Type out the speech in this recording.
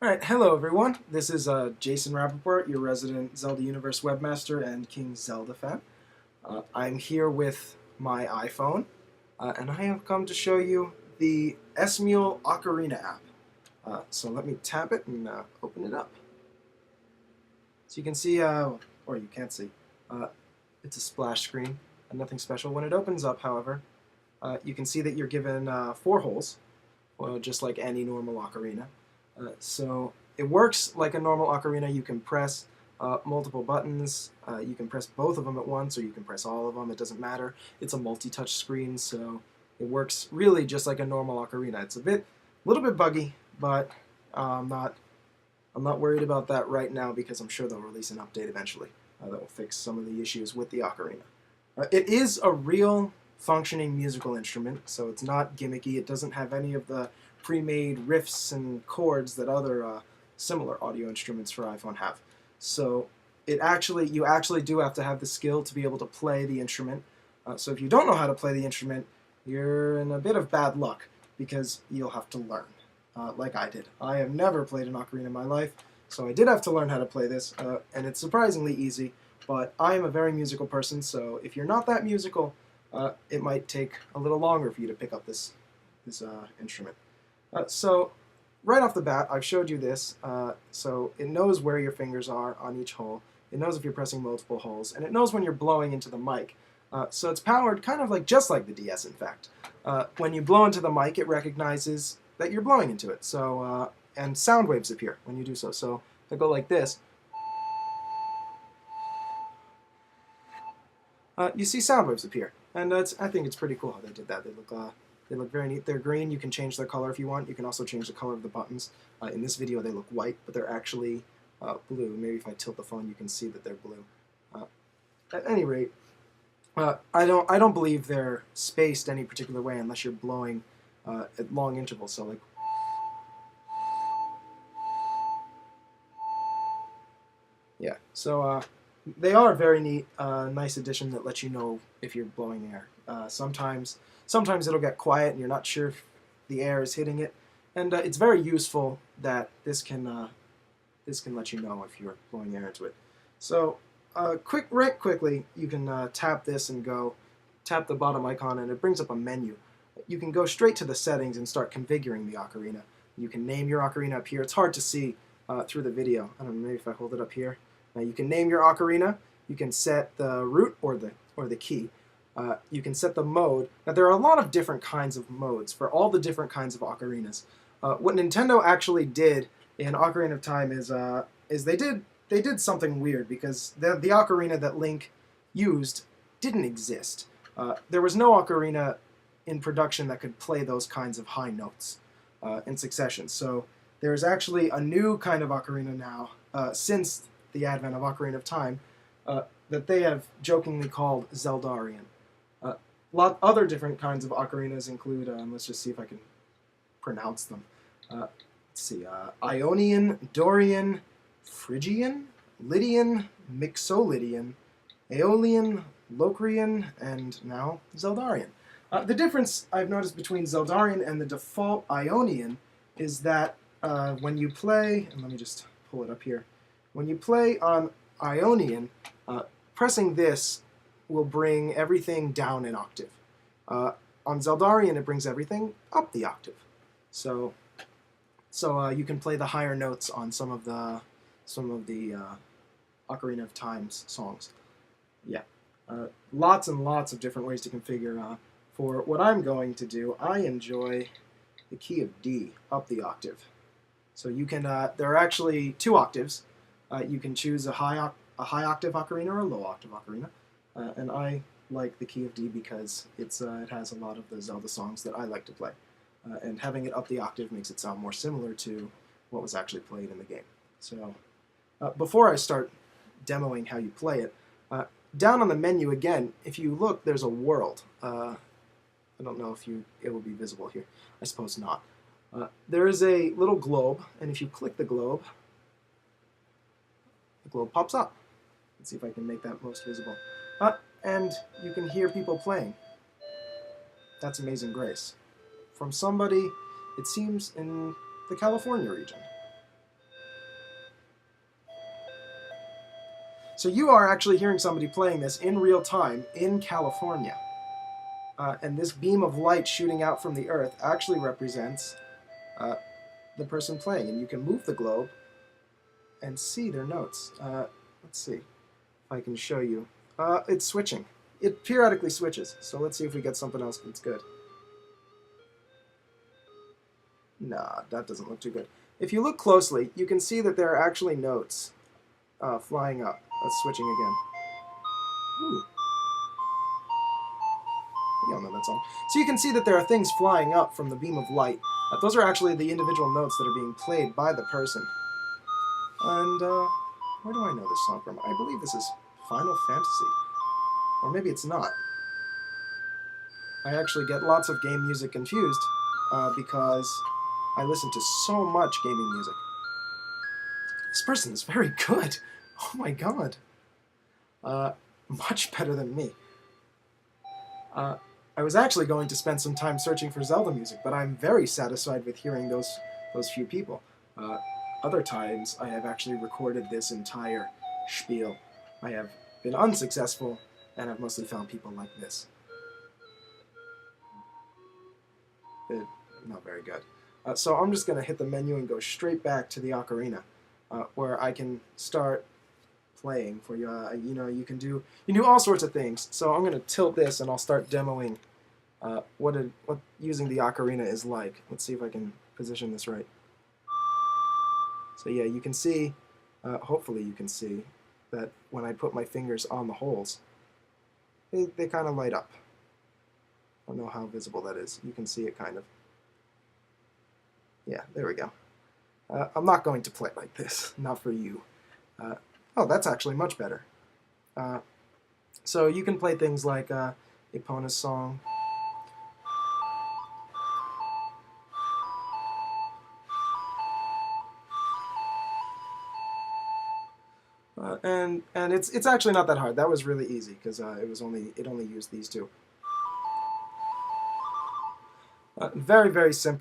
Alright, hello everyone. This is Jason Rappaport, your resident Zelda Universe webmaster and King Zelda fan. I'm here with my iPhone, and I have come to show you the SMule Ocarina app. So let me tap it and open it up. So you can see, or you can't see, uh, it's a splash screen, and nothing special. When it opens up, however, you can see that you're given 4 holes, well, just like any normal ocarina. So it works like a normal ocarina. You can press multiple buttons. You can press both of them at once, or you can press all of them. It doesn't matter. It's a multi-touch screen, so it works really just like a normal ocarina. It's a little bit buggy, but I'm not worried about that right now because I'm sure they'll release an update eventually that will fix some of the issues with the ocarina. It is a real functioning musical instrument, so it's not gimmicky. It doesn't have any of the pre-made riffs and chords that other similar audio instruments for iPhone have. So you actually do have to have the skill to be able to play the instrument. So if you don't know how to play the instrument, you're in a bit of bad luck because you'll have to learn, like I did. I have never played an ocarina in my life, so I did have to learn how to play this, and it's surprisingly easy. But I am a very musical person, so if you're not that musical, it might take a little longer for you to pick up this instrument. So right off the bat, I've showed you this. So it knows where your fingers are on each hole. It knows if you're pressing multiple holes, and it knows when you're blowing into the mic. So it's powered kind of like just like the DS, in fact. When you blow into the mic, it recognizes that you're blowing into it. So and sound waves appear when you do so. So they go like this. You see sound waves appear, and I think it's pretty cool how they did that. They look very neat. They're green. You can change their color if you want. You can also change the color of the buttons. In this video, they look white, but they're actually blue. Maybe if I tilt the phone, you can see that they're blue. At any rate, I don't believe they're spaced any particular way unless you're blowing at long intervals. So like. Yeah, so they are a very neat, nice addition that lets you know if you're blowing air. Sometimes it'll get quiet and you're not sure if the air is hitting it, and it's very useful that this can let you know if you're blowing air into it. So quickly, you can tap this and tap the bottom icon, and it brings up a menu. You can go straight to the settings and start configuring the ocarina. You can name your ocarina up here. It's hard to see through the video. I don't know, maybe if I hold it up here. Now you can name your ocarina. You can set the root or the key. You can set the mode. Now there are a lot of different kinds of modes for all the different kinds of ocarinas. What Nintendo actually did in Ocarina of Time is they did something weird because the ocarina that Link used didn't exist. There was no ocarina in production that could play those kinds of high notes in succession. So there's actually a new kind of ocarina now since the advent of Ocarina of Time that they have jokingly called Zeldarian. Other different kinds of ocarinas include, let's just see if I can pronounce them. Let's see, Ionian, Dorian, Phrygian, Lydian, Mixolydian, Aeolian, Locrian, and now Zeldarian. The difference I've noticed between Zeldarian and the default Ionian is that when you play, and let me just pull it up here, when you play on Ionian, pressing this will bring everything down an octave. On Zeldarian, it brings everything up the octave. So you can play the higher notes on some of the Ocarina of Time's songs. Yeah, lots and lots of different ways to configure. For what I'm going to do, I enjoy the key of D up the octave. So you can there are actually 2 octaves. You can choose a high octave ocarina or a low octave ocarina, and I like the key of D because it has a lot of the Zelda songs that I like to play, and having it up the octave makes it sound more similar to what was actually played in the game. So before I start demoing how you play it, down on the menu again, if you look, there's a world. I don't know if it will be visible here. I suppose not. There is a little globe, and if you click the globe pops up. Let's see if I can make that most visible. And you can hear people playing. That's Amazing Grace. From somebody, it seems, in the California region. So you are actually hearing somebody playing this in real time in California. And this beam of light shooting out from the Earth actually represents the person playing. And you can move the globe and see their notes. Let's see if I can show you. It's switching. It periodically switches. So let's see if we get something else that's good. Nah, that doesn't look too good. If you look closely, you can see that there are actually notes flying up. That's switching again. Ooh. We all know that song. So you can see that there are things flying up from the beam of light. Those are actually the individual notes that are being played by the person. And where do I know this song from? I believe this is Final Fantasy. Or maybe it's not. I actually get lots of game music confused because I listen to so much gaming music. This person is very good. Oh my god. Much better than me. I was actually going to spend some time searching for Zelda music, but I'm very satisfied with hearing those few people. Other times, I have actually recorded this entire spiel. I have been unsuccessful, and I've mostly found people like this. Not very good. So I'm just going to hit the menu and go straight back to the Ocarina, where I can start playing for you. You know, you can do all sorts of things. So I'm going to tilt this, and I'll start demoing what using the Ocarina is like. Let's see if I can position this right. So yeah, you can see, hopefully you can see, that when I put my fingers on the holes, they kind of light up. I don't know how visible that is. You can see it kind of. Yeah, there we go. I'm not going to play like this, not for you. Oh, that's actually much better. So you can play things like Epona's song. And it's actually not that hard. That was really easy because it only used these two. Very, very simple.